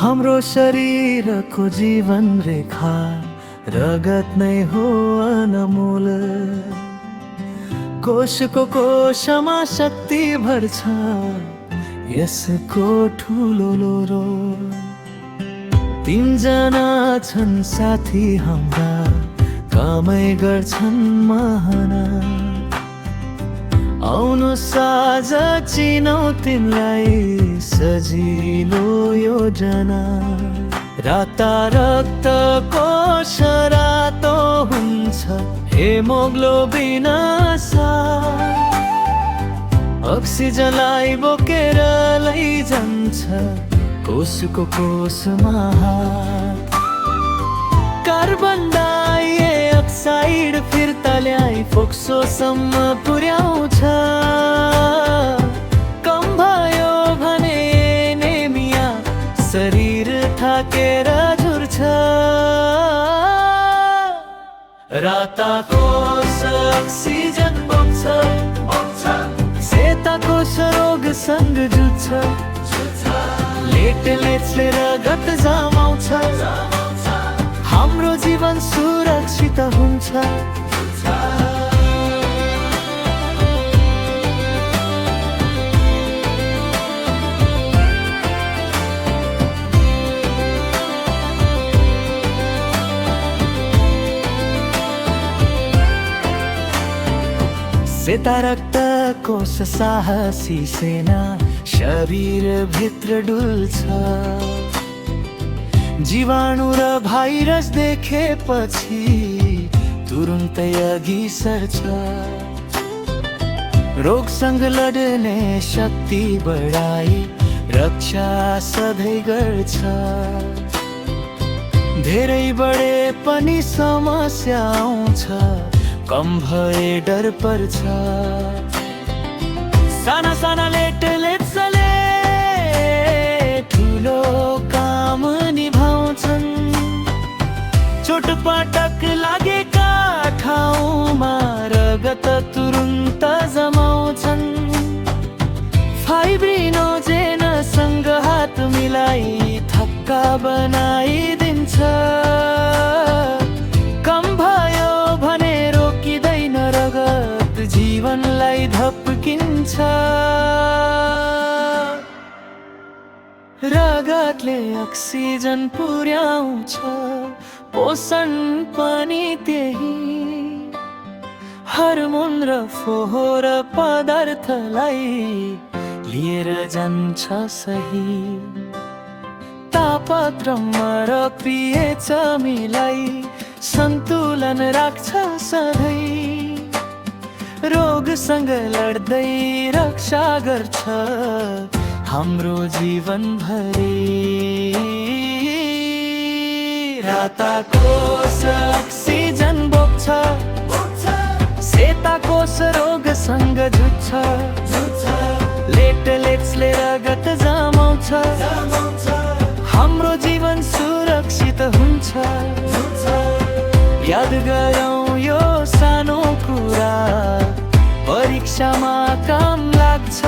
हाम्रो शरीरको जीवन रेखा रगत नै हो अनमोल। कोशको कोशमा शक्ति भर्छ यसको ठुलो लोरो। तीनजना छन् साथी हाम्रा, कामै गर्छन् महाना। आउनु साझ चिनौ तिनलाई सजिलो योजना। राता रक्तको रातो हुन्छ हेमोग्लोबिन साथ। अक्सिजनलाई बोकेर लैजान्छ कोषको कोषमा हात। कार्बन डाइअक्साइड फिर्ता ल्याई फोक्सोसम्म पुर्याउँछ। कम भयो भने एनेमिया, शरीर थाकेर झुर्छ। राता कोष अक्सिजन बोक्छ, सेता कोष रोगसँग जुझ्छ। प्लेटलेट्सले रगत जमाउँछ, हाम्रो जीवन सुरक्षित हुन्छ। सेता रक्त कोष साहसी सेना, शरीर भित्र डुल्छ। जीवाणु र भाइरस देखेपछि तुरुन्तै अघि सर्छ। रोगसँग लड्ने शक्ति बढाई रक्षा सधैँ गर्छ। धेरै बढे पनि समस्या आउँछ, कम भए डर पर्छ। साना साना प्लेटलेट्सले ठुलो काम निभाउँछन्। चोटपटक लागेका ठाउँमा रगत तुरुन्त जमाउँछन्। फाइब्रिनोजेनसँग हात मिलाई थक्का बनाइदिन्छ। कम भयो भने रोकिँदैन रगत, जीवनलाई धप्किन्छ। रगतले अक्सिजन पुर्याउँछ, पोषण पनि त्यही। हर्मोन र फोहोर पदार्थलाई लिएर जान्छ सही। तापक्रम र पीएच मिलाई सन्तुलन राख्छ सधैँ। रोगसँग लड्दै रक्षा गर्छ हाम्रो जीवन भरि। राता कोष अक्सिजन बोक्छ, सेता कोष रोगसँग जुझ्छ। प्लेटलेट्सले रगत जमाउँछ, हाम्रो जीवन सुरक्षित हुन्छ। याद गरौँ यो सानो कुरा, परीक्षामा काम लाग्छ।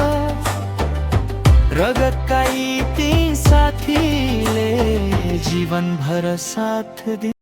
रगतका यी ती साथीले जीवनभर साथ दिन्छ।